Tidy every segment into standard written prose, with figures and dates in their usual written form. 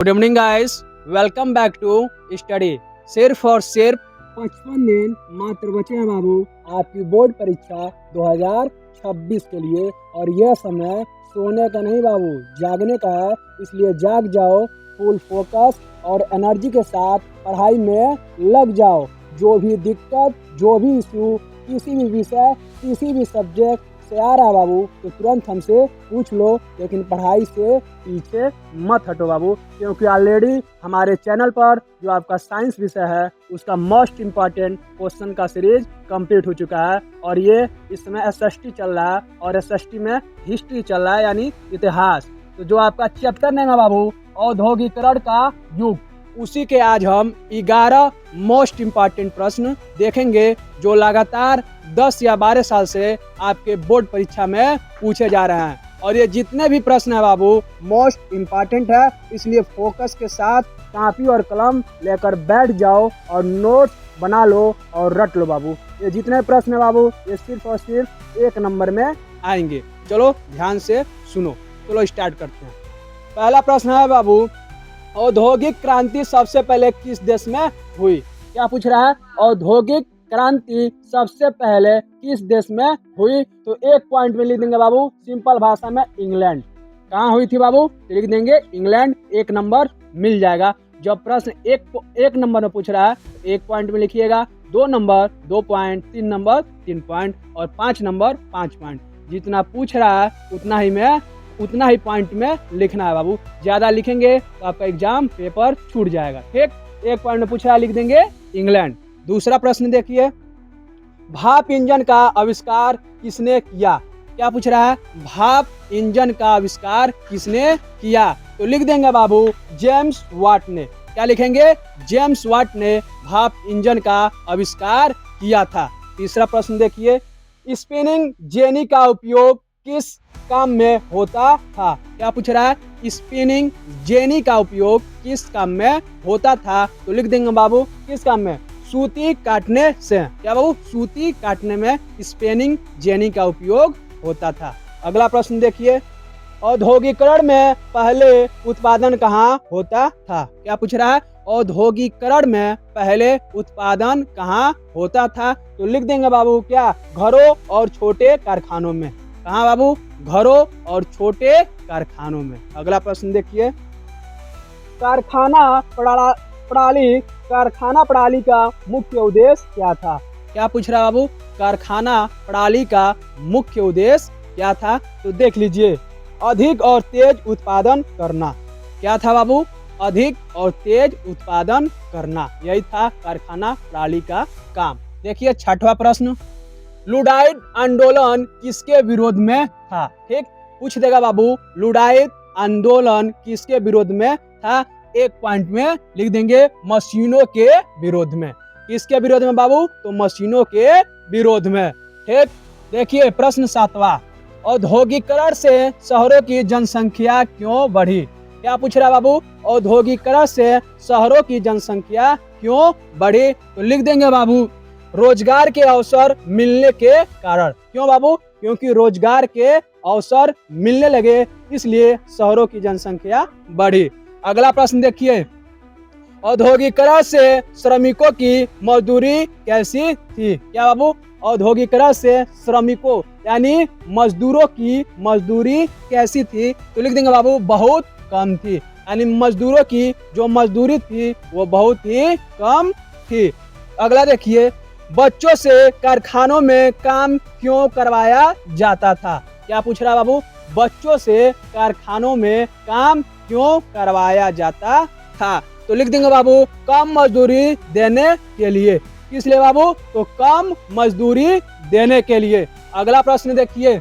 Good evening guys, welcome back to study. सिर्फ और सिर्फ 55 दिन मात्र बचे हैं बाबू आपकी बोर्ड परीक्षा 2026 के लिए। और यह समय सोने का नहीं बाबू, जागने का है। इसलिए जाग जाओ, फुल फोकस और एनर्जी के साथ पढ़ाई में लग जाओ। जो भी दिक्कत, जो भी इशू, किसी भी विषय, किसी भी सब्जेक्ट से आ रहा बाबू तो तुरंत हमसे पूछ लो, लेकिन पढ़ाई से पीछे मत हटो बाबू, क्योंकि ऑलरेडी हमारे चैनल पर जो आपका साइंस विषय है उसका मोस्ट इम्पॉर्टेंट क्वेश्चन का सीरीज कंप्लीट हो चुका है। और ये इस समय एसएसटी चल रहा है और एसएसटी में हिस्ट्री चल रहा है, यानी इतिहास। तो जो आपका चैप्टर नहीं है बाबू औद्योगिकरण का युग, उसी के आज हम 11 मोस्ट इम्पॉर्टेंट प्रश्न देखेंगे जो लगातार 10 या 12 साल से आपके बोर्ड परीक्षा में पूछे जा रहे हैं। और ये जितने भी प्रश्न है बाबू मोस्ट इम्पॉर्टेंट है, इसलिए फोकस के साथ कॉपी और कलम लेकर बैठ जाओ और नोट बना लो और रट लो बाबू। ये जितने प्रश्न है बाबू ये सिर्फ और सिर्फ 1 नंबर में आएंगे। चलो ध्यान से सुनो, चलो स्टार्ट करते हैं। पहला प्रश्न है बाबू, औद्योगिक क्रांति सबसे पहले किस देश में हुई? क्या पूछ रहा है? औद्योगिक क्रांति सबसे पहले किस देश में हुई? तो 1 पॉइंट में लिख देंगे बाबू, सिंपल भाषा में इंग्लैंड। कहाँ हुई थी बाबू? तो लिख देंगे इंग्लैंड, 1 नंबर मिल जाएगा। जब प्रश्न एक नंबर में पूछ रहा है 1 पॉइंट में लिखिएगा, 2 नंबर 2 पॉइंट, 3 नंबर 3 पॉइंट और 5 नंबर 5 पॉइंट। जितना पूछ रहा है उतना ही पॉइंट में लिखना है बाबू। ज्यादा लिखेंगे तो आपका एग्जाम पेपर छूट जाएगा। ठीक, 1 पॉइंट में पूछ रहा है, लिख देंगे इंग्लैंड। दूसरा प्रश्न देखिए, भाप इंजन का आविष्कार किसने किया? क्या पूछ रहा है? भाप इंजन का आविष्कार किसने किया? तो लिख देंगे बाबू जेम्स वाट ने। क्या लिखेंगे? जेम्स वाट ने भाप इंजन का आविष्कार किया था। तीसरा प्रश्न देखिए, स्पिनिंग जेनी का उपयोग किस काम में होता था? क्या पूछ रहा है? स्पिनिंग जेनी का उपयोग किस काम में होता था? तो लिख देंगे बाबू किस काम में? सूती काटने से। क्या बाबू? सूती काटने में स्पिनिंग जेनी का उपयोग होता था। अगला प्रश्न देखिए, औद्योगिकरण में पहले उत्पादन कहाँ होता था? क्या पूछ रहा है? औद्योगिकरण में पहले उत्पादन कहाँ होता था? तो लिख देंगे बाबू क्या? घरों और छोटे कारखानों में। कहाँ बाबू? घरों और छोटे कारखानों में। अगला प्रश्न देखिए, कारखाना प्रणाली का मुख्य उद्देश्य क्या था? क्या पूछ रहा बाबू? कारखाना प्रणाली का मुख्य उद्देश्य क्या था? तो देख लीजिए, अधिक और तेज उत्पादन करना। क्या था बाबू? अधिक और तेज उत्पादन करना, यही था कारखाना प्रणाली का काम। देखिए 6वां प्रश्न, लुडाइट आंदोलन किसके विरोध में था? ठीक, पूछ देगा बाबू लुडाइट आंदोलन किसके विरोध में था? 1 पॉइंट में लिख देंगे मशीनों के विरोध में। किसके विरोध में बाबू? तो मशीनों के विरोध में। ठीक, देखिए प्रश्न 7वां, औद्योगिकरण से शहरों की जनसंख्या क्यों बढ़ी? क्या पूछ रहा है बाबू? औद्योगिकरण से शहरों की जनसंख्या क्यों बढ़ी? तो लिख देंगे बाबू रोजगार के अवसर मिलने के कारण। क्यों बाबू? क्योंकि रोजगार के अवसर मिलने लगे, इसलिए शहरों की जनसंख्या बढ़ी। अगला प्रश्न देखिए, औद्योगिकरण से श्रमिकों की मजदूरी कैसी थी? क्या बाबू? औद्योगिकरण से श्रमिकों यानी मजदूरों की मजदूरी कैसी थी? तो लिख देंगे बाबू बहुत कम थी, यानी मजदूरों की जो मजदूरी थी वो बहुत ही कम थी। अगला देखिए, बच्चों से कारखानों में काम क्यों करवाया जाता था? क्या पूछ रहा बाबू? बच्चों से कारखानों में काम क्यों करवाया जाता था? तो लिख देंगे बाबू कम मजदूरी देने के लिए। किस लिए बाबू? तो कम मजदूरी देने के लिए। अगला प्रश्न देखिए,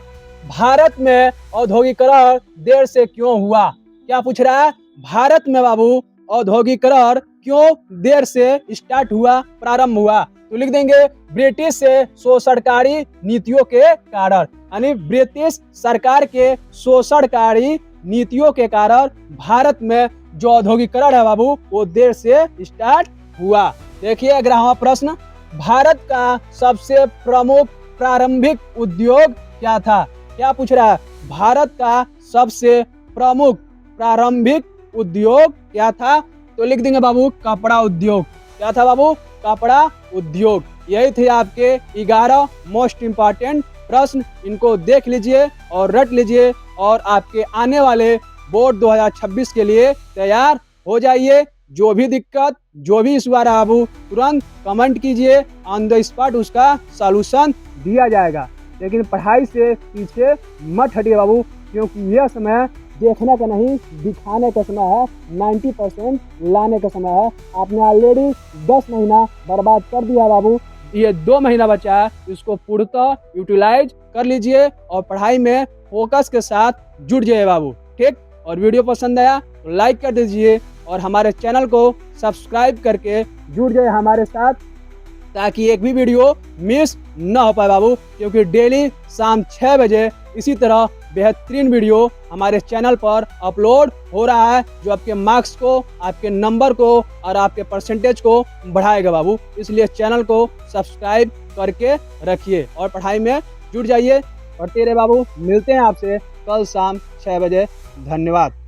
भारत में औद्योगिकरण देर से क्यों हुआ? क्या पूछ रहा है? भारत में बाबू औद्योगिकरण क्यों देर से स्टार्ट हुआ, प्रारंभ हुआ? तो लिख देंगे ब्रिटिश से शोषणकारी नीतियों के कारण, यानी ब्रिटिश सरकार के शोषणकारी नीतियों के कारण भारत में जो औद्योगिकरण है बाबू वो देर से स्टार्ट हुआ। देखिए 11वां प्रश्न, भारत का सबसे प्रमुख प्रारंभिक उद्योग क्या था? क्या पूछ रहा है? भारत का सबसे प्रमुख प्रारंभिक उद्योग क्या था? तो लिख देंगे बाबू कपड़ा उद्योग। क्या था बाबू? कपड़ा उद्योग। यही थे आपके 11 मोस्ट इम्पॉर्टेंट प्रश्न। इनको देख लीजिए और रट लीजिए और आपके आने वाले बोर्ड 2026 के लिए तैयार हो जाइए। जो भी दिक्कत, जो भी इशू आ रहा बाबू, तुरंत कमेंट कीजिए, ऑन द स्पॉट उसका सॉल्यूशन दिया जाएगा। लेकिन पढ़ाई से पीछे मत हटिए बाबू, क्योंकि यह समय देखने का नहीं दिखाने का समय है। 90% लाने का समय है। आपने ऑलरेडी 10 महीना बर्बाद कर दिया बाबू। ये 2 महीना बचा है, इसको पूर्णतः यूटिलाइज कर लीजिए और पढ़ाई में फोकस के साथ जुट जाइए बाबू। ठीक? और वीडियो पसंद आया तो लाइक कर दीजिए और हमारे चैनल को सब्सक्राइब करके जुड़ जाइए हमारे साथ, ताकि एक भी वीडियो मिस ना हो पाए बाबू। क्योंकि डेली शाम 6 बजे इसी तरह बेहतरीन वीडियो हमारे चैनल पर अपलोड हो रहा है, जो आपके मार्क्स को, आपके नंबर को और आपके परसेंटेज को बढ़ाएगा बाबू। इसलिए चैनल को सब्सक्राइब करके रखिए और पढ़ाई में जुट जाइए। पढ़ते रहे बाबू। मिलते हैं आपसे कल शाम 6 बजे। धन्यवाद।